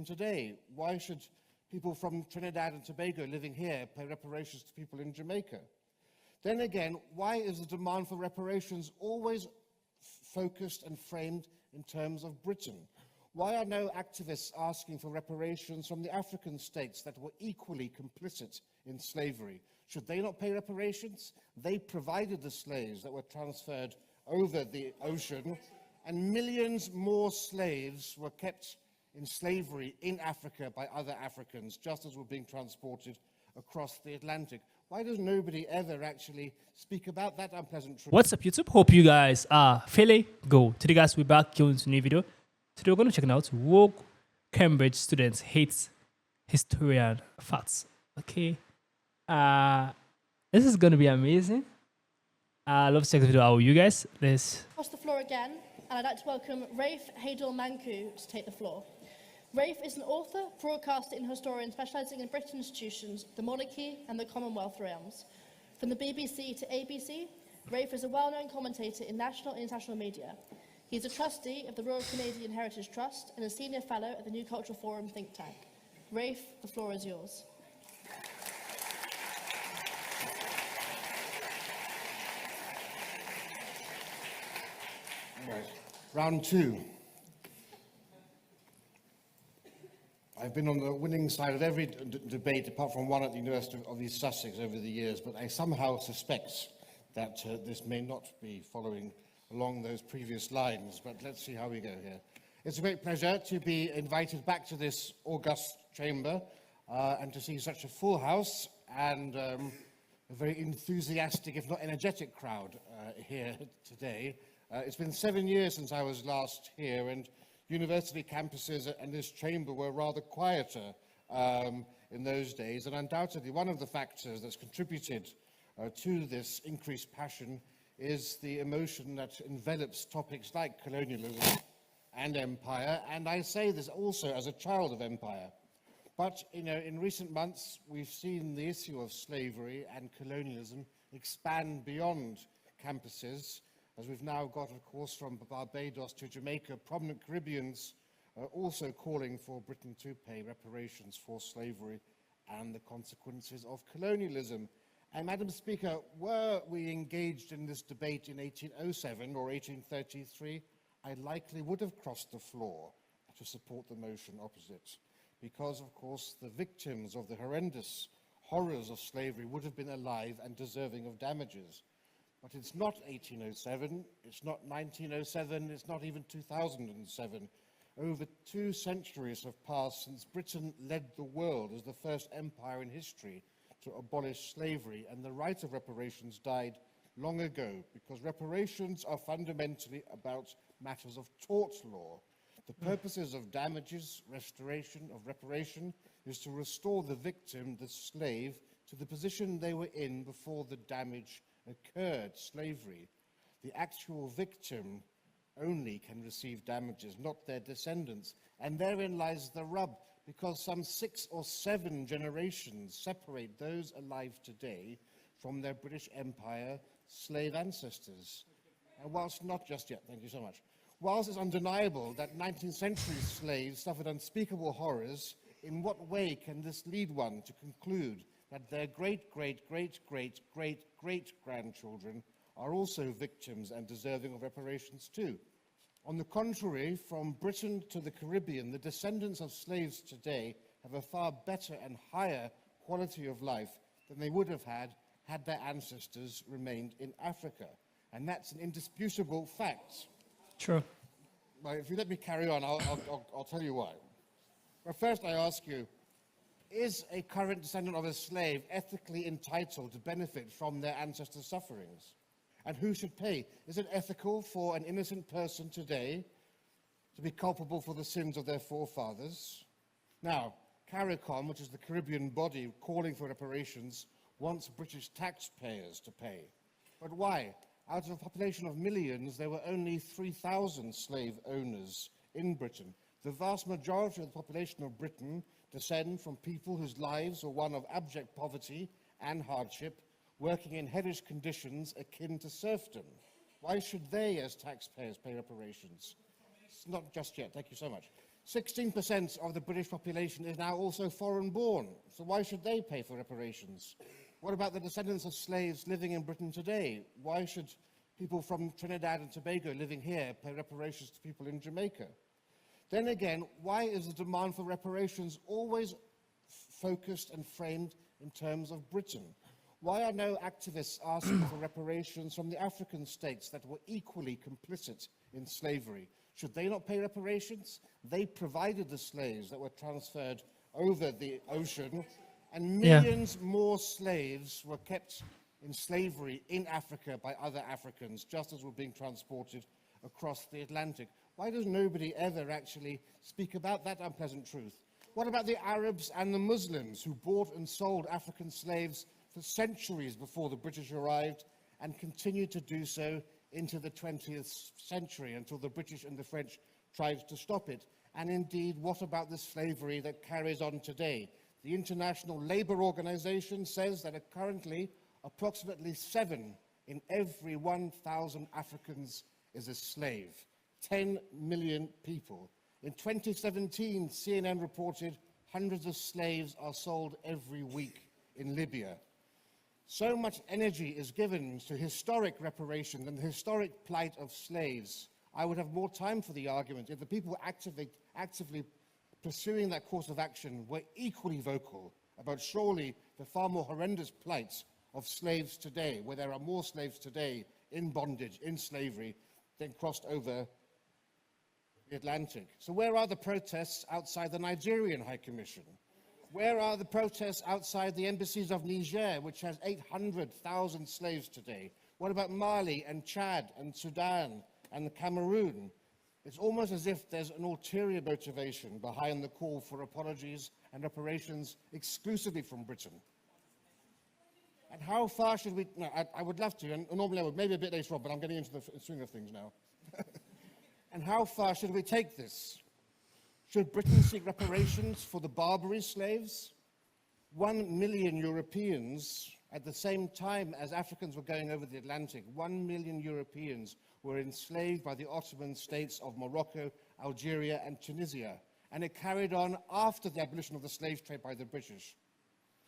today? Why should people from Trinidad and Tobago living here pay reparations to people in Jamaica? Then again, why is the demand for reparations always focused and framed in terms of Britain? Why are no activists asking for reparations from the African states that were equally complicit in slavery? Should they not pay reparations? They provided the slaves that were transferred over the ocean, and millions more slaves were kept in slavery in Africa by other Africans, just as were being transported across the Atlantic. Why does nobody ever actually speak about that unpleasant truth? What's up, YouTube? Hope you guys are feeling good. Today, guys, we're back here with a new video. Today, we're going to check out woke Cambridge students hate historian facts. Okay, this is going to be amazing. I love to check the video out with you guys. Let's Across the floor again, and I'd like to welcome Rafe Haydel-Manku to take the floor. Rafe is an author, broadcaster, and historian specialising in British institutions, the monarchy, and the Commonwealth realms. From the BBC to ABC, Rafe is a well-known commentator in national and international media. He is a trustee of the Royal Canadian Heritage Trust and a senior fellow at the New Cultural Forum think tank. Rafe, the floor is yours. Right. Round two. I've been on the winning side of every debate, apart from one at the University of East Sussex over the years, but I somehow suspect that this may not be following along those previous lines, but let's see how we go here. It's a great pleasure to be invited back to this august chamber and to see such a full house and a very enthusiastic, if not energetic crowd here today. It's been 7 years since I was last here, and university campuses and this chamber were rather quieter in those days, and undoubtedly one of the factors that's contributed to this increased passion is the emotion that envelops topics like colonialism and empire, and I say this also as a child of empire. But, you know, in recent months we've seen the issue of slavery and colonialism expand beyond campuses, as we've now got, of course, from Barbados to Jamaica, prominent Caribbeans also calling for Britain to pay reparations for slavery and the consequences of colonialism. And, Madam Speaker, were we engaged in this debate in 1807 or 1833, I likely would have crossed the floor to support the motion opposite, because, of course, the victims of the horrendous horrors of slavery would have been alive and deserving of damages. But it's not 1807, it's not 1907, it's not even 2007. Over 2 centuries have passed since Britain led the world as the first empire in history to abolish slavery, and the right of reparations died long ago, because reparations are fundamentally about matters of tort law. The purposes of damages, restoration, of reparation, is to restore the victim, the slave, to the position they were in before the damage occurred, slavery. The actual victim only can receive damages, not their descendants. And therein lies the rub, because some 6 or 7 generations separate those alive today from their British Empire slave ancestors. And whilst not just yet, thank you so much. Whilst it's undeniable that 19th century slaves suffered unspeakable horrors, in what way can this lead one to conclude that their great-great-great-great-great-grandchildren are also victims and deserving of reparations too? On the contrary, from Britain to the Caribbean, the descendants of slaves today have a far better and higher quality of life than they would have had their ancestors remained in Africa. And that's an indisputable fact. True. Well, if you let me carry on, I'll tell you why. But first I ask you, is a current descendant of a slave ethically entitled to benefit from their ancestors' sufferings? And who should pay? Is it ethical for an innocent person today to be culpable for the sins of their forefathers? Now, CARICOM, which is the Caribbean body calling for reparations, wants British taxpayers to pay. But why? Out of a population of millions, there were only 3,000 slave owners in Britain. The vast majority of the population of Britain descend from people whose lives were one of abject poverty and hardship, working in hellish conditions akin to serfdom. Why should they, as taxpayers, pay reparations? It's not just yet. Thank you so much. 16% of the British population is now also foreign-born, so why should they pay for reparations? What about the descendants of slaves living in Britain today? Why should people from Trinidad and Tobago living here pay reparations to people in Jamaica? Then again, why is the demand for reparations always focused and framed in terms of Britain? Why are no activists asking for reparations from the African states that were equally complicit in slavery? Should they not pay reparations? They provided the slaves that were transferred over the ocean, and millions more slaves were kept in slavery in Africa by other Africans, just as were being transported across the Atlantic. Why does nobody ever actually speak about that unpleasant truth? What about the Arabs and the Muslims who bought and sold African slaves for centuries before the British arrived and continued to do so into the 20th century until the British and the French tried to stop it? And indeed, what about the slavery that carries on today? The International Labour Organization says that currently approximately 7 in every 1,000 Africans is a slave. 10 million people. In 2017, CNN reported hundreds of slaves are sold every week in Libya. So much energy is given to historic reparation and the historic plight of slaves. I would have more time for the argument if the people actively pursuing that course of action were equally vocal about surely the far more horrendous plight of slaves today, where there are more slaves today in bondage, in slavery, than crossed over the Atlantic. So where are the protests outside the Nigerian High Commission? Where are the protests outside the embassies of Niger, which has 800,000 slaves today? What about Mali and Chad and Sudan and Cameroon? It's almost as if there's an ulterior motivation behind the call for apologies and reparations exclusively from Britain. And how far should we... No, I would love to, and normally I would, maybe a bit later on, but I'm getting into the swing of things now. And how far should we take this? Should Britain seek reparations for the Barbary slaves? 1 million Europeans, at the same time as Africans were going over the Atlantic, 1 million Europeans were enslaved by the Ottoman states of Morocco, Algeria, and Tunisia. And it carried on after the abolition of the slave trade by the British.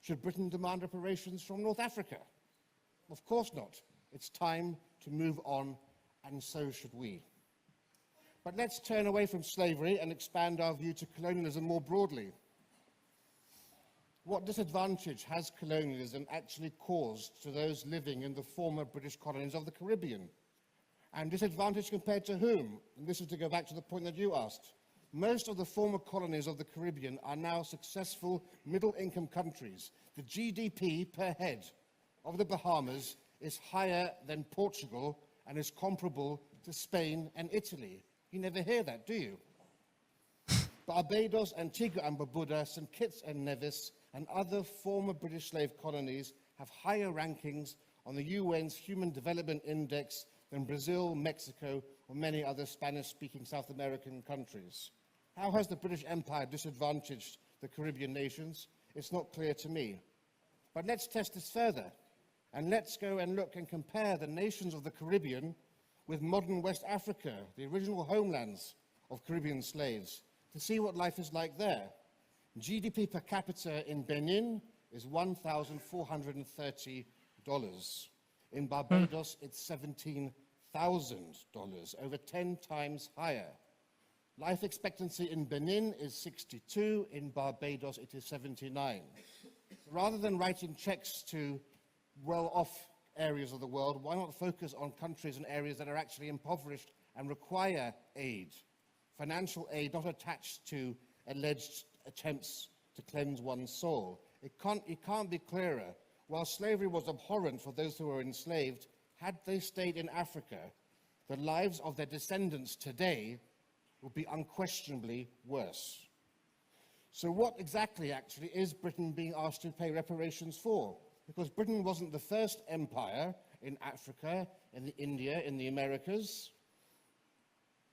Should Britain demand reparations from North Africa? Of course not. It's time to move on, and so should we. But let's turn away from slavery and expand our view to colonialism more broadly. What disadvantage has colonialism actually caused to those living in the former British colonies of the Caribbean? And disadvantage compared to whom? And this is to go back to the point that you asked. Most of the former colonies of the Caribbean are now successful middle-income countries. The GDP per head of the Bahamas is higher than Portugal and is comparable to Spain and Italy. You never hear that, do you? Barbados, Antigua and Barbuda, St. Kitts and Nevis, and other former British slave colonies have higher rankings on the UN's Human Development Index than Brazil, Mexico, or many other Spanish-speaking South American countries. How has the British Empire disadvantaged the Caribbean nations? It's not clear to me. But let's test this further, and let's go and look and compare the nations of the Caribbean with modern West Africa, the original homelands of Caribbean slaves, to see what life is like there. GDP per capita in Benin is $1,430. In Barbados, it's $17,000, over 10 times higher. Life expectancy in Benin is 62, in Barbados it is 79. So rather than writing checks to well-off areas of the world, why not focus on countries and areas that are actually impoverished and require aid? Financial aid not attached to alleged attempts to cleanse one's soul. It can't be clearer. While slavery was abhorrent for those who were enslaved, had they stayed in Africa, the lives of their descendants today would be unquestionably worse. So what exactly actually is Britain being asked to pay reparations for? Because Britain wasn't the first empire in Africa, in India, in the Americas,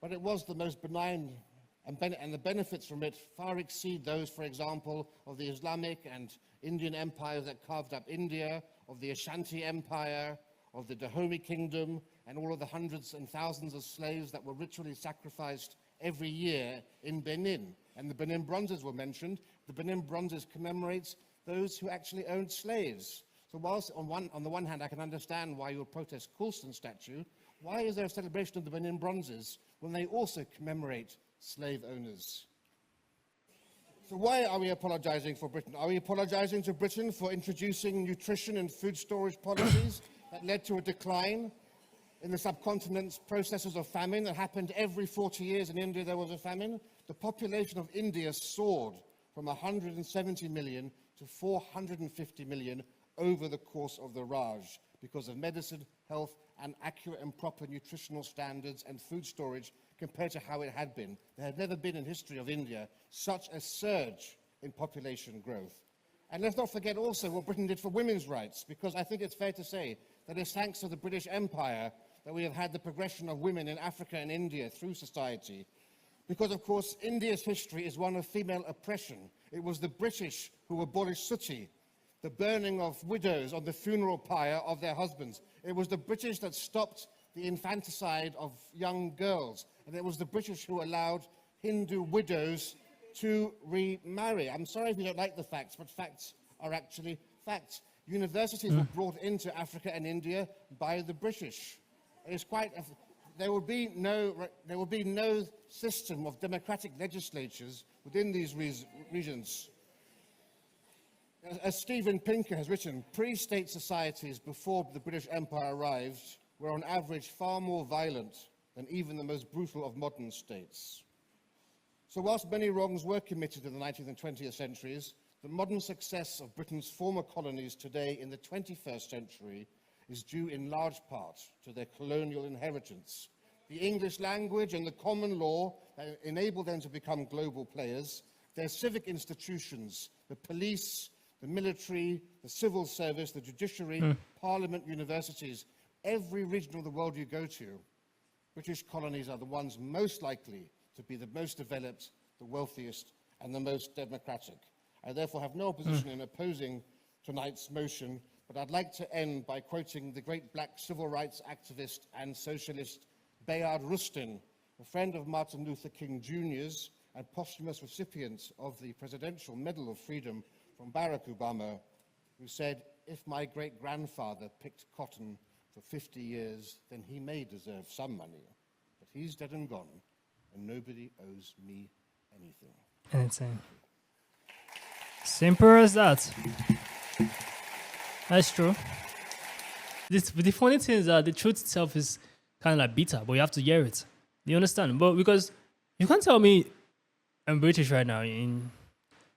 but it was the most benign, and the benefits from it far exceed those, for example, of the Islamic and Indian empires that carved up India, of the Ashanti Empire, of the Dahomey Kingdom, and all of the hundreds and thousands of slaves that were ritually sacrificed every year in Benin. And the Benin Bronzes were mentioned. The Benin Bronzes commemorates those who actually owned slaves. So whilst on the one hand I can understand why you would protest Coulston's statue, why is there a celebration of the Benin Bronzes when they also commemorate slave owners? So why are we apologizing for Britain? Are we apologizing to Britain for introducing nutrition and food storage policies that led to a decline in the subcontinent's processes of famine that happened every 40 years? In India there was a famine. The population of India soared from 170 million to 450 million over the course of the Raj because of medicine, health, and accurate and proper nutritional standards and food storage compared to how it had been. There had never been in history of India such a surge in population growth. And let's not forget also what Britain did for women's rights, because I think it's fair to say that it's thanks to the British Empire that we have had the progression of women in Africa and India through society. Because, of course, India's history is one of female oppression. It was the British who abolished sutti, the burning of widows on the funeral pyre of their husbands. It was the British that stopped the infanticide of young girls. And it was the British who allowed Hindu widows to remarry. I'm sorry if you don't like the facts, but facts are actually facts. Universities were brought into Africa and India by the British. It's quite... There will be no system of democratic legislatures within these regions. As Steven Pinker has written, pre-state societies before the British Empire arrived were on average far more violent than even the most brutal of modern states. So whilst many wrongs were committed in the 19th and 20th centuries, the modern success of Britain's former colonies today in the 21st century is due in large part to their colonial inheritance. The English language and the common law that enabled them to become global players, their civic institutions, the police, the military, the civil service, the judiciary, parliament, universities, every region of the world you go to, British colonies are the ones most likely to be the most developed, the wealthiest, and the most democratic. I therefore have no opposition in opposing tonight's motion, but I'd like to end by quoting the great black civil rights activist and socialist Bayard Rustin, a friend of Martin Luther King Jr.'s and posthumous recipient of the Presidential Medal of Freedom from Barack Obama, who said, "If my great-grandfather picked cotton for 50 years, then he may deserve some money, but he's dead and gone, and nobody owes me anything." Insane. Simple as that. That's true. The funny thing is that the truth itself is kind of like bitter, but you have to hear it. Do you understand? But because you can't tell me I'm British right now and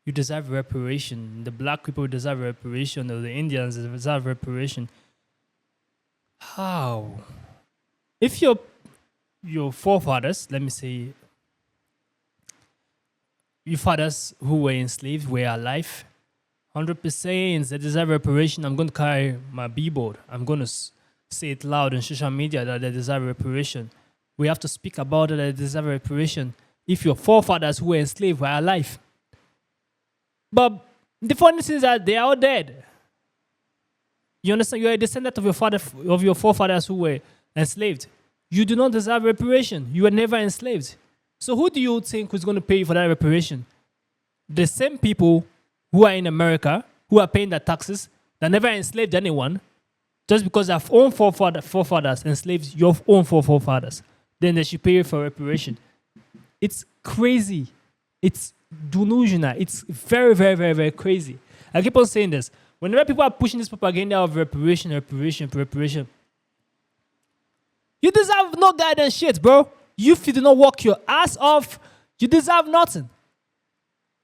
you deserve reparation. The black people deserve reparation, or the Indians deserve reparation. How? If your forefathers, let me say, your fathers who were enslaved were alive, 100% they deserve reparation. I'm going to carry my billboard. I'm going to say it loud on social media that they deserve reparation. We have to speak about it, that they deserve reparation. If your forefathers who were enslaved were alive. But the funny thing is that they are all dead. You understand? You are a descendant of your forefathers who were enslaved. You do not deserve reparation. You were never enslaved. So who do you think is going to pay for that reparation? The same people who are in America, who are paying their taxes, that never enslaved anyone, just because their own forefathers enslaved your own forefathers, then they should pay you for reparation. It's crazy. It's delusional. It's very, very, very, very crazy. I keep on saying this. Whenever people are pushing this propaganda of reparation, you deserve no guidance shit, bro. If you do not work your ass off, you deserve nothing.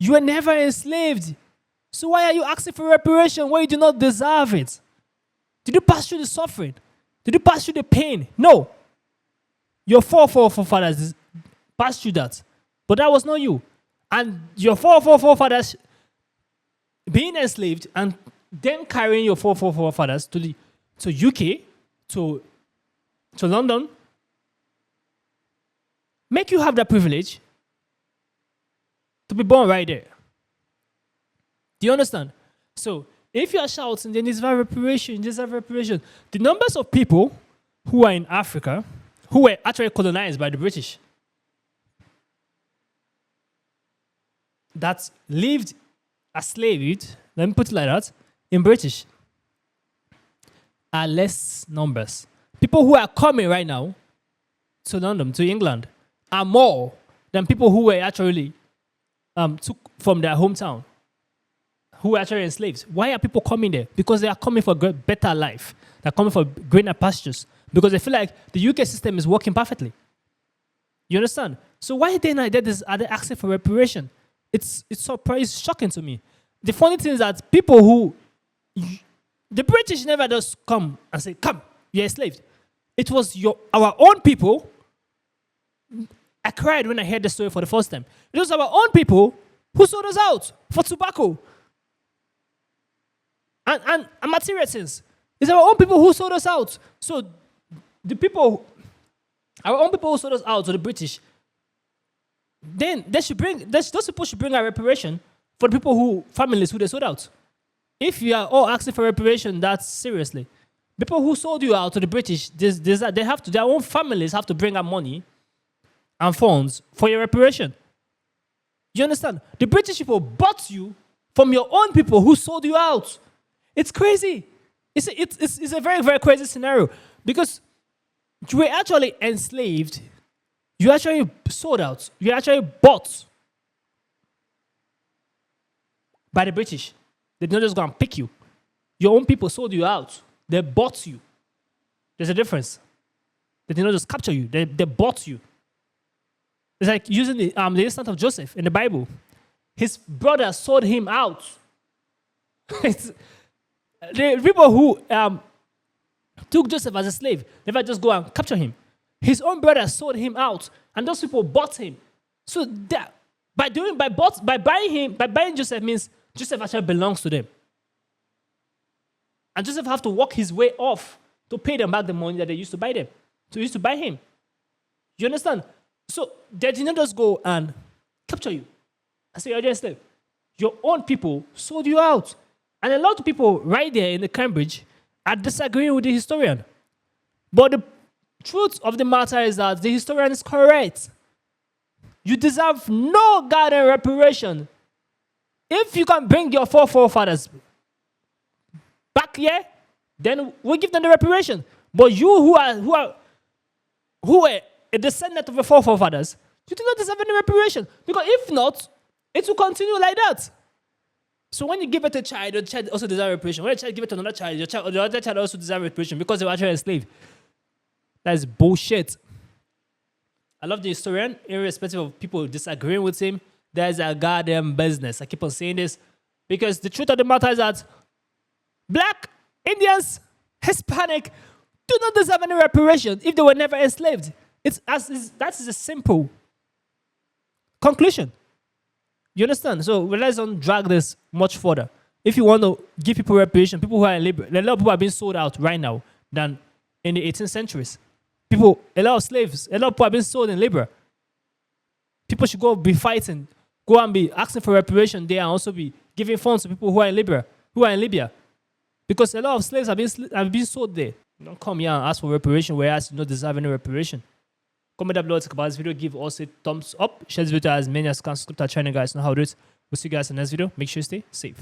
You were never enslaved. So why are you asking for reparation when you do not deserve it? Did you pass through the suffering? Did you pass through the pain? No. Your forefathers passed through that. But that was not you. And your forefathers being enslaved and then carrying your forefathers to UK, to London, make you have that privilege to be born right there. Do you understand? So, if you are shouting, then deserve reparation, deserve reparation. The numbers of people who are in Africa, who were actually colonized by the British, that lived as slaves, let me put it like that, in British are less numbers. People who are coming right now to London, to England, are more than people who were actually took from their hometown, who were actually enslaved. Why are people coming there? Because they are coming for a better life. They're coming for greener pastures. Because they feel like the UK system is working perfectly. You understand? So why are they asking for reparation? It's shocking to me. The funny thing is that people who the British never just come and say, "Come, you're enslaved." It was our own people. I cried when I heard the story for the first time. It was our own people who sold us out for tobacco and material things. It's our own people who sold us out. So our own people who sold us out to the British, then those people should bring a reparation for the families who they sold out. If you are all asking for reparation, that's seriously. People who sold you out to the British, their own families have to bring up money and funds for your reparation. You understand? The British people bought you from your own people who sold you out. It's crazy. It's a very, very crazy scenario because you were actually enslaved. You actually sold out. You actually bought by the British. They did not just go and pick you. Your own people sold you out. They bought you. There's a difference. They did not just capture you. They bought you. It's like using the instance of Joseph in the Bible. His brother sold him out. The people who took Joseph as a slave never just go and capture him. His own brother sold him out, and those people bought him. So by buying Joseph means Joseph actually belongs to them. And Joseph have to walk his way off to pay them back the money that they used to buy them. So they used to buy him. You understand? So they did not just go and capture you. I say, you're just a slave. Your own people sold you out. And a lot of people right there in the Cambridge are disagreeing with the historian. But the truth of the matter is that the historian is correct. You deserve no goddamn reparation. If you can bring your forefathers back here, then we'll give them the reparation. But you who were a descendant of your forefathers, you do not deserve any reparation. Because if not, it will continue like that. So when you give it to a child, the child also deserves reparation. When a child give it to another child, the other child also deserves reparation because they were actually enslaved. That is bullshit. I love the historian, irrespective of people disagreeing with him. There's a goddamn business. I keep on saying this because the truth of the matter is that Black, Indians, Hispanic do not deserve any reparation if they were never enslaved. That is a simple conclusion. You understand? So let's not drag this much further. If you want to give people reparation, people who are in labor, a lot of people are being sold out right now than in the 18th centuries. A lot of slaves, a lot of people are being sold in labor. People should go be fighting, go and be asking for reparation there and also be giving funds to people who are in Libya. Because a lot of slaves have been sold there. Don't come here and ask for reparation whereas you don't deserve any reparation. Comment down below, talk about this video, give also a thumbs up, share this video as many as can, subscribe to our channel guys, know how to do it. We'll see you guys in the next video. Make sure you stay safe.